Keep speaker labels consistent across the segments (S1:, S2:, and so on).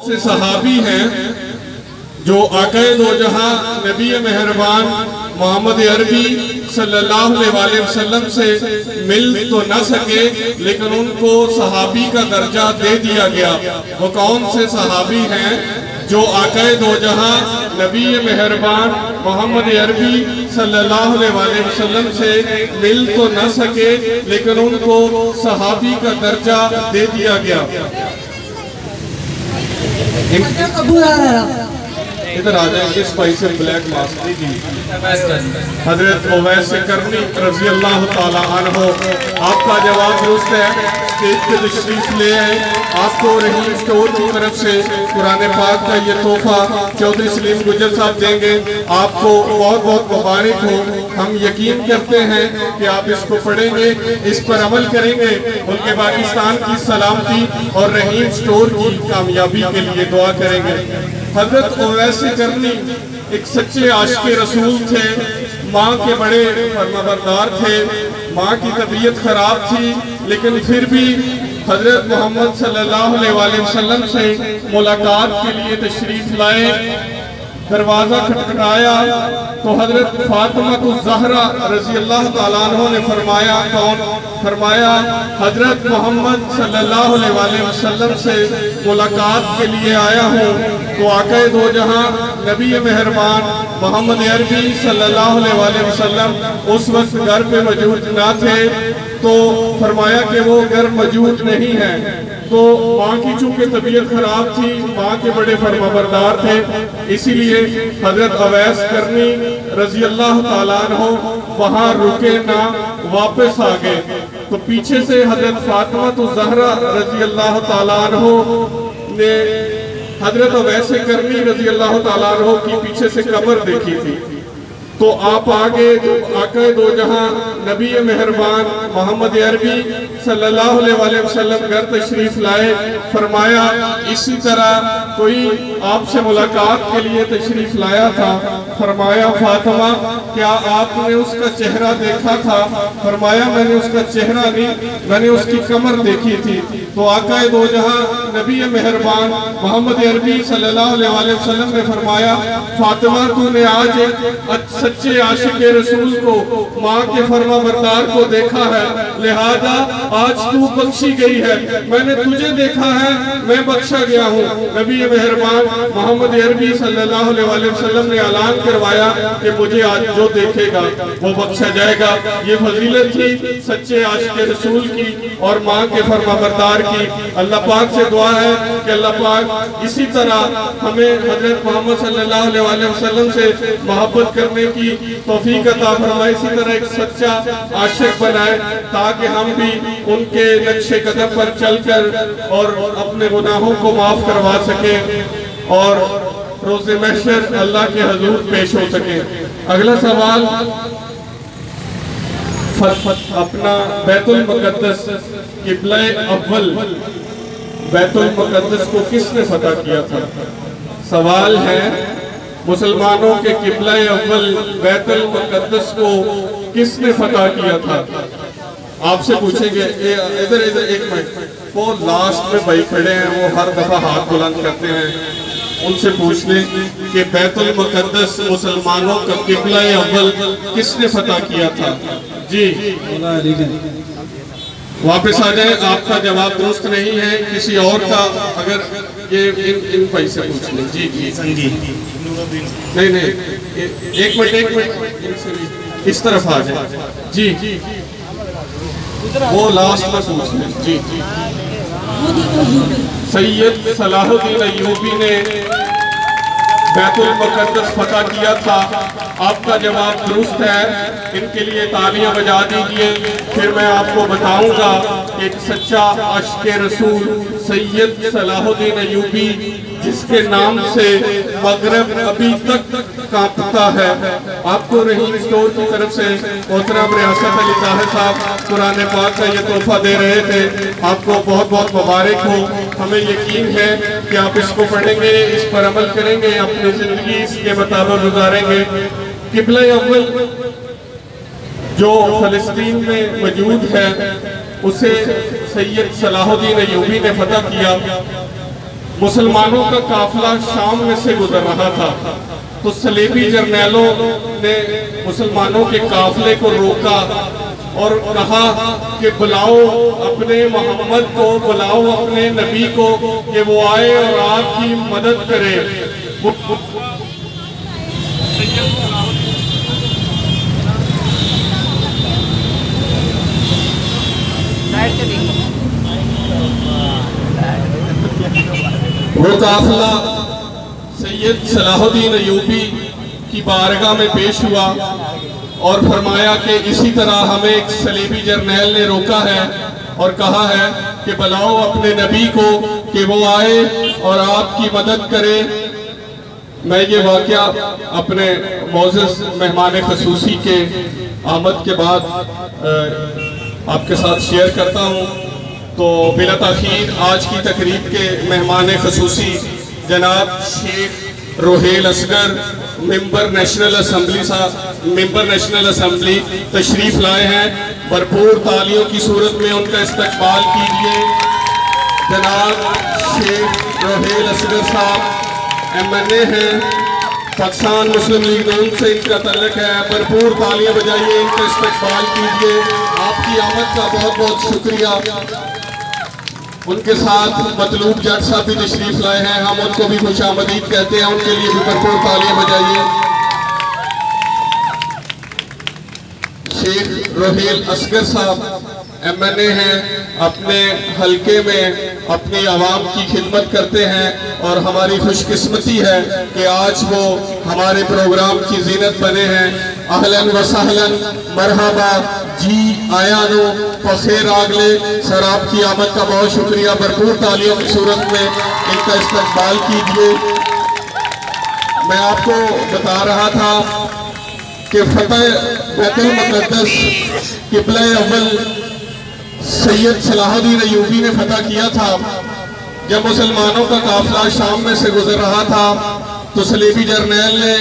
S1: से सहाबी हैं जो आक़ाए दो जहां नबी मेहरबान मोहम्मद अरबी सल्लल्लाहु अलैहि वसल्लम से मिल तो न सके, लेकिन उनको सहाबी का दर्जा दे दिया गया। वो कौन से सहाबी हैं जो आक़ाए दो जहां नबी मेहरबान मोहम्मद अरबी सल्लल्लाहु अलैहि वसल्लम से मिल तो न सके, लेकिन उनको सहाबी का दर्जा दे दिया गया। इधर आ जाएंगे स्पाइसी ब्लैक मास्क जी। हजरत उवैस करनी रज़ी अल्लाह ताला अन्हो, आपका जवाब दुरुस्त है। स्टेज पे तशरीफ ले आए। आपको रहीम स्टोर की तरफ से कुरान पाक का ये तोहफा चौधरी सलीम गुजर साहब देंगे। आपको बहुत बहुत मुबारक हो। हम यकीन करते हैं कि आप इसको पढ़ेंगे, इस पर अमल करेंगे, मुल्क पाकिस्तान की सलामती और रहीम स्टोर की कामयाबी के लिए दुआ करेंगे। हजरत उवैस करनी एक सच्चे आशिक़े रसूल थे। माँ के बड़े फरमाबरदार थे। माँ की तबीयत खराब थी, लेकिन फिर भी हजरत मोहम्मद सल्लल्लाहु अलैहि वसल्लम से मुलाकात के लिए तशरीफ लाए। दरवाजा खटखटाया तो हजरत फातिमा ज़हरा रज़ी अल्लाह ताला अन्हा ने फरमाया, कौन? फरमाया हजरत मोहम्मद सल्लल्लाहु अलैहि वसल्लम से मुलाकात के लिए आया हूँ। तो आक़ाए दो जहां नबी मेहरबान मोहम्मद अरबी सल्लल्लाहु अलैहि वसल्लम उस वक्त घर पे मौजूद ना थे, तो फरमाया कि वो घर मौजूद नहीं है। तो माँ की चूंकि तबीयत खराब थी, माँ के बड़े फरमाबरदार थे, इसीलिए हजरत उवैस करनी रज़ी अल्लाह ताला अन्हो वहाँ रुके ना, वापस आ गए। तो पीछे से हजरत फातिमा ज़हरा रज़ी अल्लाह ताला अन्हो ने हजरत उवैस करनी रज़ी अल्लाह ताला अन्हो की पीछे से कब्र देखी थी। तो आप आगे आक़ाए दो जहां नबी मेहरबान मोहम्मद अरबी सल्लल्लाहु अलैहि वसल्लम घर तशरीफ लाए। फरमाया इसी तरह कोई आपसे मुलाकात के लिए तशरीफ लाया था। फरमाया फातिमा, क्या आपने उसका चेहरा देखा था? फरमाया मैंने उसका चेहरा नहीं, मैंने उसकी कमर देखी थी। तो आक़ाए दो जहां नबी मेहरबान मोहम्मद अरबी सल्लल्लाहु अलैहि वसल्लम ने फरमाया, फातिमा तूने आज सच्चे आशिक़े रसूल को, माँ के फरमाबरदार को देखा है, लिहाजा आज तू बख्शी गई है। मैंने तुझे देखा है, मैं बख्शा गया हूँ। नबी मेहरबान मोहम्मद अरबी सल्लल्लाहु अलैहि वसल्लम ने ऐलान करवाया कि मुझे आज जो देखेगा वो बख्शा जाएगा। ये फजीलत थी सच्चे आशिक़े रसूल की और माँ के फरमाबरदार की। अल्लाह पाक से दुआ है कि अल्लाह पाक इसी तरह हमें हजरत मोहम्मद सल्लल्लाहु अलैहि वसल्लम से मोहब्बत करने की तौफीक अता फरमाए, इसी तरह एक सच्चा आशिक बनाए, ताकि हम भी उनके नक्शे कदम पर चलकर और अपने गुनाहों को माफ करवा सके और रोज़े महशर अल्लाह के हजूर पेश हो सके। अगला सवाल, अपना बैतुल मुक़द्दस क़िबला अव्वल बैतुल मुक़द्दस को किसने फतह किया था? सवाल है मुसलमानों के क़िबला अव्वल बैतुल मुक़द्दस को किसने फतह किया था? आपसे पूछेंगे। इधर इधर एक मिनट, वो लास्ट में भाई खड़े हैं, वो हर दफा हाथ बुलंद करते हैं, उनसे पूछ लें कि बैतुल मुक़द्दस मुसलमानों का क़िबला अव्वल किसने फतह किया था? जी वापस आ जाए। आपका जवाब दुरुस्त नहीं है, किसी और का अगर ये इन भाई से पूछ लें। जी जी नहीं एक मिनट इस तरफ आ जाए। जी वो लास्ट में पूछ लें। जी सैयद सलाहुद्दीन अय्यूबी ने बैतुल मुक़द्दस फतह किया था। आपका जवाब दुरुस्त है, इनके लिए तालियां बजा दीजिए। फिर मैं आपको बताऊंगा कि एक सच्चा आशिक़े रसूल सैयद सलाहुद्दीन अय्यूबी, जिसके नाम से मगरब अभी तक कांपता है। आपको रहीम स्टोर की तरफ से मोहतरम रियासत अली ताहिर साहब कुरान पाक का ये तोहफा दे रहे थे। आपको बहुत बहुत मुबारक हो। हमें यकीन है कि आप इसको पढ़ेंगे, इस पर अमल करेंगे, अपनी ज़िंदगी इसके मुताबिक गुजारेंगे। क़िबला अव्वल जो फ़लस्तीन में मौजूद है, उसे सैयद सलाहुद्दीन अय्यूबी ने फतह किया। मुसलमानों का काफिला शाम में से गुजर रहा था, तो सलेबी जर्नैलों ने मुसलमानों के काफिले को रोका और कहा कि बुलाओ अपने मोहम्मद को, बुलाओ अपने नबी को कि वो आए और आपकी मदद करे। वो काफिला सैयद सलाहुद्दीन अय्यूबी की बारगाह में पेश हुआ और फरमाया कि इसी तरह हमें एक सलीबी जर्नैल ने रोका है और कहा है कि बुलाओ अपने नबी को कि वो आए और आपकी मदद करे। मैं ये वाक़या अपने मोअज़्ज़ज़ मेहमान ख़ुसूसी के आमद के बाद आपके साथ शेयर करता हूँ। तो बिला ताख़ीर आज की तकरीब के मेहमान ख़ुसूसी जनाब Sheikh Rohail Asghar member national assembly तशरीफ लाए हैं। भरपूर तालियों की सूरत में उनका इस्तकबाल कीजिए। जनाब शेख रोहेल असगर साहब MNA हैं, पाकिस्तान मुस्लिम लीग नून से इनका तल्लुक है। भरपूर तालियां बजाइए, इनका इस्तकबाल कीजिए। आपकी आमद का बहुत बहुत शुक्रिया। उनके साथ मतलूब जट साहब भी तशरीफ लाए हैं, हम उनको भी खुशामदीद कहते हैं, उनके लिए भी भरपूर तालियां बजाइए। शेख रोहेल असगर साहब MNA हैं, अपने हलके में अपनी आवाम की खिदमत करते हैं और हमारी खुशकिस्मती है कि आज वो हमारे प्रोग्राम की जीनत बने हैं। अहलन व सहलन मरहबा जी आयानो पखेर आगले सर, आपकी आमद का बहुत शुक्रिया। भरपूर तालियों की सूरत में इनका इस्तकबाल कीजिए। मैं आपको बता रहा था कि फतेह बैतुल मुक़द्दस क़िबला अव्वल सैयद सलाहुद्दीन अय्यूबी ने फतह किया था। जब मुसलमानों का काफिला शाम में से गुजर रहा था तो सलीबी जर्नैल ने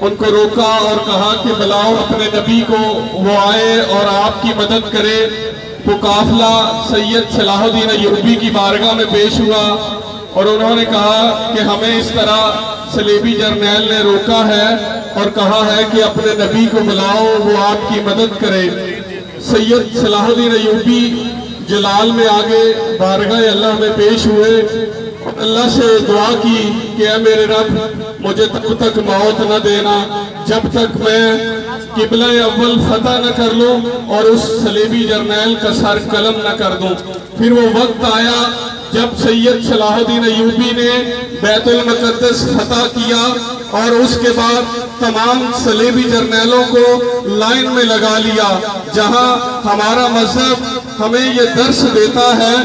S1: उनको रोका और कहा कि बुलाओ अपने नबी को, वो आए और आपकी मदद करे। वो काफिला सैयद सलाहुद्दीन अय्यूबी की बारगाह में पेश हुआ और उन्होंने कहा कि हमें इस तरह सलीबी जर्नैल ने रोका है और कहा है कि अपने नबी को बुलाओ, वो आपकी मदद करे। सैयद सलाहुद्दीन अय्यूबी जलाल में आगे बारगाह अल्लाह में पेश हुए, अल्लाह से दुआ की कि ऐ मेरे रब, मुझे तब तक मौत न देना जब तक मैं क़िबला अव्वल फतह न कर लूं और उस सलीबी जर्नैल का सर कलम न कर दूं। फिर वो वक्त आया जब सैयद सलाहुद्दीन अय्यूबी ने बैतुल मुक़द्दस फतह किया और उसके बाद तमाम सलीबी जर्नैलों को लाइन में लगा लिया। जहां हमारा मजहब हमें ये दर्स देता है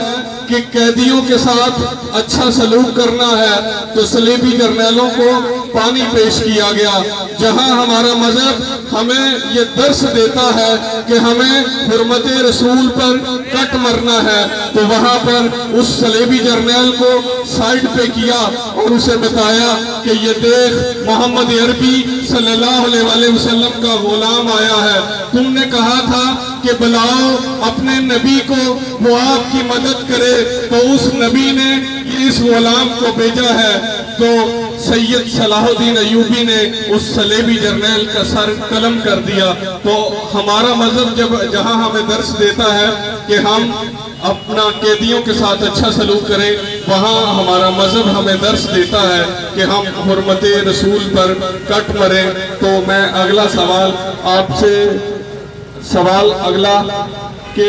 S1: कि कैदियों के साथ अच्छा सलूक करना है, तो सलीबी जर्नैलों को पानी पेश किया गया। जहां हमारा मजहब हमें ये दर्स देता है कि हमें हुर्मते रसूल पर कट मरना है, तो वहां पर उस सलीबी जर्नैल को साइड पे किया और उसे बताया कि ये देख मोहम्मद अरबी सल्लल्लाहु अलैहि वसल्लम का गुलाम आया है। तुमने कहा था कि बुलाओ अपने नबी को, वो आपकी मदद करे, तो उस नबी ने इस गुलाम को भेजा है। तो सैयद सलाहुद्दीन अय्यूबी ने उस सलेबी जर्नैल का सर कलम कर दिया। तो हमारा मजहब जहां हमें दर्स देता है कि हम अपना कैदियों के साथ अच्छा सलूक करें, वहाँ हमारा मजहब हमें दर्स देता है कि हम हुर्मते रसूल पर कट मरें। तो मैं अगला सवाल आपसे अगला कि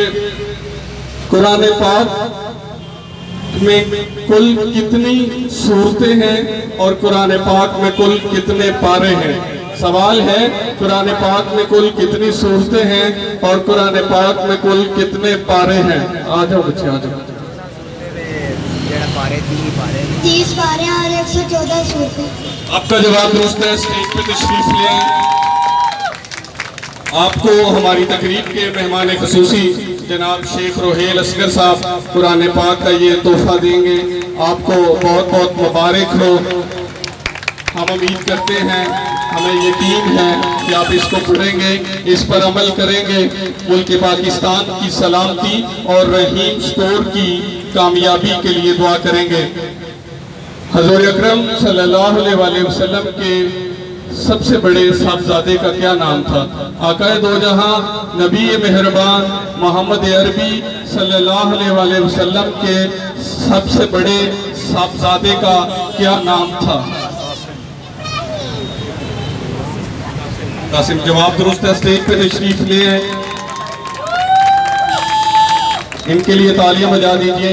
S1: कुरान पाक में कुल कितनी सूरतें हैं और कुरान पाक में कुल कितने पारे हैं? सवाल है, कुरान पाक में कुल कितनी सूरतें हैं और कुरान पाक में कुल कितने पारे हैं? आ जाओ बच्चे, आ जाओ।
S2: 30 पारे और 114 सूरतें।
S1: आपका जवाब दुरुस्त है। स्टेज पे तशरीफ ले आए। आपको हमारी तकरीब के मेहमान ख़ुसूसी जनाब शेख रोहेल असगर साहब कुरान पाक का ये तोहफा देंगे। आपको बहुत बहुत मुबारक हो। हम उम्मीद करते हैं, हमें यकीन है कि आप इसको पढ़ेंगे, इस पर अमल करेंगे, मुल्क पाकिस्तान की सलामती और रहीम स्टोर की कामयाबी के लिए दुआ करेंगे। हज़ूर अकरम सल्लल्लाहु अलैहि वसल्लम के सबसे बड़े साहबजादे का क्या नाम था? आकाए दो जहां नबी मेहरबान मोहम्मद अरबी सल्लल्लाहु अलैहि वसल्लम के सबसे बड़े साहबजादे का क्या नाम था? कासिम जवाब दुरुस्त है। स्टेज पे तशरीफ ले आए, इनके लिए तालियां बजा दीजिए।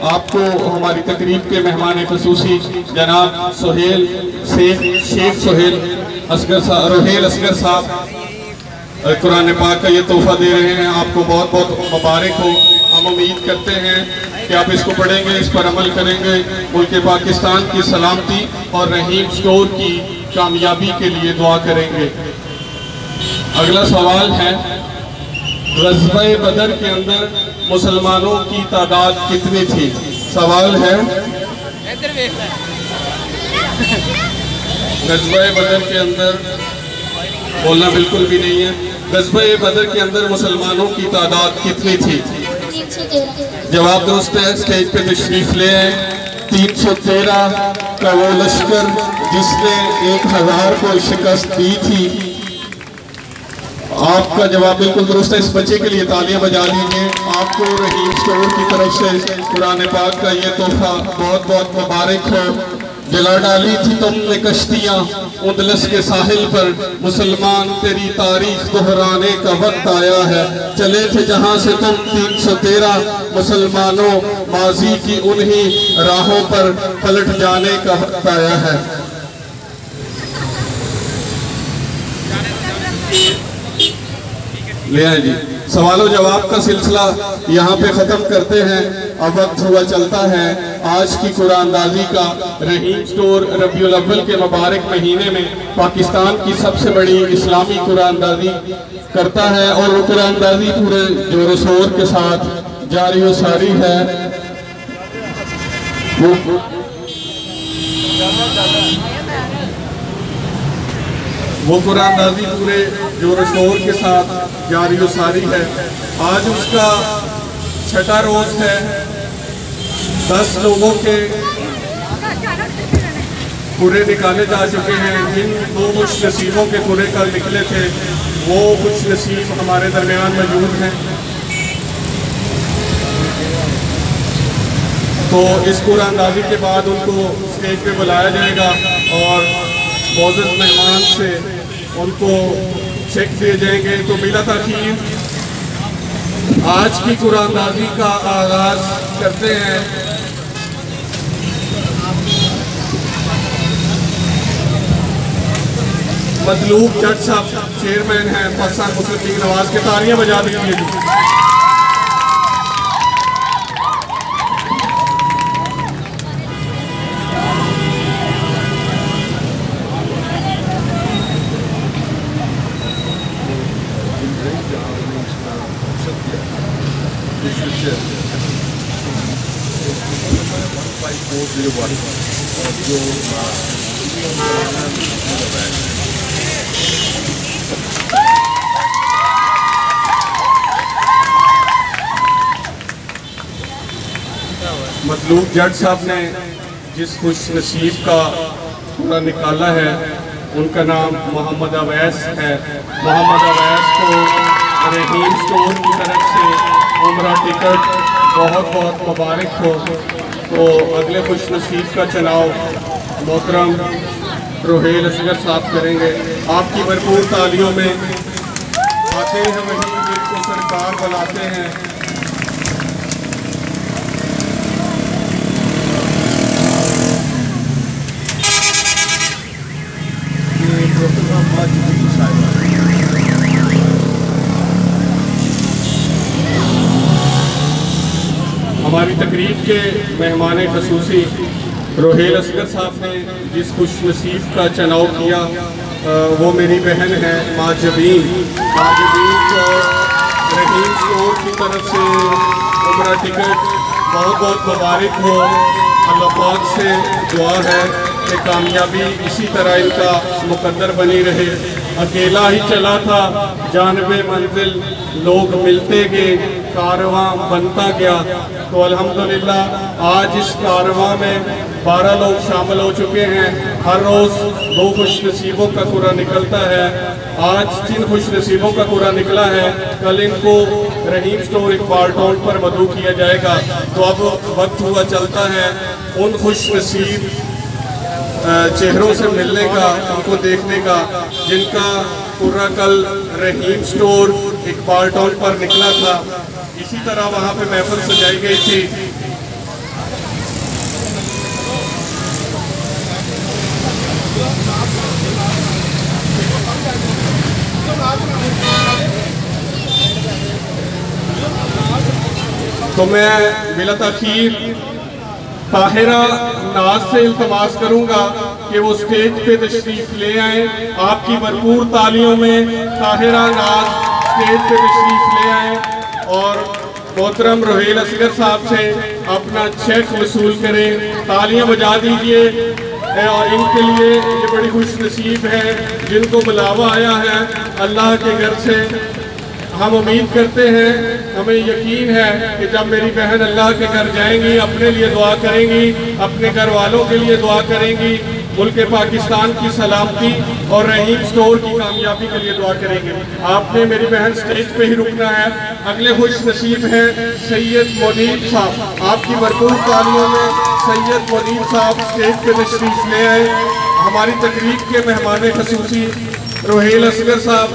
S1: आपको हमारी तकरीब के मेहमान खुसूसी जनाब सोहेल शेख सोहेल रोहेल असगर साहब कुरान पाक का ये तोहफा दे रहे हैं। आपको बहुत बहुत मुबारक हो। हम उम्मीद करते हैं कि आप इसको पढ़ेंगे, इस पर अमल करेंगे, मुल्क पाकिस्तान की सलामती और रहीम स्टोर की कामयाबी के लिए दुआ करेंगे। अगला सवाल है, ग़ज़वा-ए बदर के अंदर मुसलमानों की तादाद कितनी थी? सवाल है, ग़ज़वा-ए बदर के अंदर, बोलना बिल्कुल भी नहीं है, ग़ज़वा-ए बदर के अंदर मुसलमानों की तादाद कितनी थी? जवाब दुरुस्त है। स्टेज पे तशरीफ ले आए। 313 का वो लश्कर जिसने 1000 को शिकस्त दी थी। आपका जवाब बिल्कुल दुरुस्त है। इस बच्चे के लिए तालियां बजा दीजिए। आपको रहीम स्टोर की तरफ से कुरान पाक का ये तोहफा बहुत बहुत मुबारक हो। जला डाली थी तुमने कश्तियां उदलस के साहिल पर, मुसलमान तेरी तारीख दोहराने का वक्त आया है। चले थे जहां से तुम 313 मुसलमानों, माजी की उन्हीं राहों पर पलट जाने का वक्त आया है। ले आए जी। सवालों जवाब का सिलसिला यहाँ पे ख़त्म करते हैं। अब वक्त हुआ चलता है आज की कुरानदाजी का। रहीम स्टोर रबीउल अव्वल के मुबारक महीने में पाकिस्तान की सबसे बड़ी इस्लामी कुरानदाजी करता है और वो कुरानदाजी पूरे जोर शोर के साथ जारी व सारी है। वो कुरानदाजी पूरे जोर शोर के साथ जारी व सारी है। आज उसका छठा रोज है। 10 लोगों के पूरे निकाले जा चुके हैं। जिन 2 खुश नसीबों के पूरे कल निकले थे वो खुश नसीब हमारे दरमियान मौजूद हैं। तो इस कुरानदाजी के बाद उनको स्टेज पे बुलाया जाएगा और मौजूद मेहमान से उनको चेक दिए जाएंगे। तो बिला ताखीर आज की कुरानदाजी का आगाज करते हैं। मतलूब जट साहब चेयरमैन हैं पाकिस्तान मुस्लिम लीग नवाज के, तालियां बजा दीजिए। मतलूब जट साहब ने जिस खुश नसीब का पूरा निकाला है उनका नाम मोहम्मद अवैस है। मोहम्मद अवैस को रहीम स्टोर की तरफ से उम्रा टिकट बहुत बहुत मुबारक हो। तो अगले खुश नसीब का चुनाव मोहतरम रोहेल असगर साहब करेंगे। आपकी भरपूर तालियों में आते हैं वही जिनको सरकार बुलाते हैं। हमारी तकरीब के मेहमान खसूसी रोहेल असगर साहब ने जिस खुश नसीब का चुनाव किया वो मेरी बहन है माजबीन। माजबीन को रहीम स्टोर की तरफ से उम्रा टिकट बहुत बहुत मुबारक हो। अल्लाह पाक से दुआ है कि कामयाबी इसी तरह इनका मुकद्दर बनी रहे। अकेला ही चला था जानबे मंजिल लोग मिलते गए, कारवां बनता गया। तो अल्हम्दुलिल्लाह आज इस कारवां में 12 लोग शामिल हो चुके हैं। हर रोज़ 2 खुश नसीबों का कुरा निकलता है। आज 3 खुश नसीबों का कुरा निकला है। कल इनको रहीम स्टोर इकबाल टाउन पर मदऊ किया जाएगा। तो अब वक्त हुआ चलता है उन खुश नसीब चेहरों से मिलने का, उनको देखने का, जिनका पूरा कल रहीम स्टोर इकबाल टाउन पर निकला था। इसी तरह वहाँ पे महफिल सजाई गई थी। तो मैं बिला ताखीर ताहिरा नाज से इल्तमास करूंगा कि वो स्टेज पे तशरीफ ले आए। आपकी भरपूर तालियों में ताहिरा नाज स्टेज पे तशरीफ ले आए और मोहतरम रोहेल असगर साहब से अपना चेक वसूल करें। तालियां बजा दीजिए और इनके लिए ये बड़ी खुश नसीब है जिनको बुलावा आया है अल्लाह के घर से। हम उम्मीद करते हैं, हमें यकीन है कि जब मेरी बहन अल्लाह के घर जाएंगी अपने लिए दुआ करेंगी, अपने घर वालों के लिए दुआ करेंगी, मुल्क पाकिस्तान की सलामती और रहीम स्टोर की कामयाबी के लिए दुआ करेंगे। आपने मेरी बहन स्टेज पे ही रुकना है। अगले खुश नसीब हैं सैयद मुनीर साहब। आपकी भरपूर तालियों में सैयद मुनीर साहब स्टेज पे तशरीफ ले आए। हमारी तकरीब के मेहमान खसूसी रोहेल असगर साहब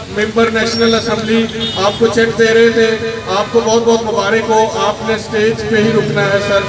S1: मेंबर नेशनल असम्बली आपको चेक दे रहे थे। आपको बहुत बहुत मुबारक हो। आपने स्टेज पे ही रुकना है सर।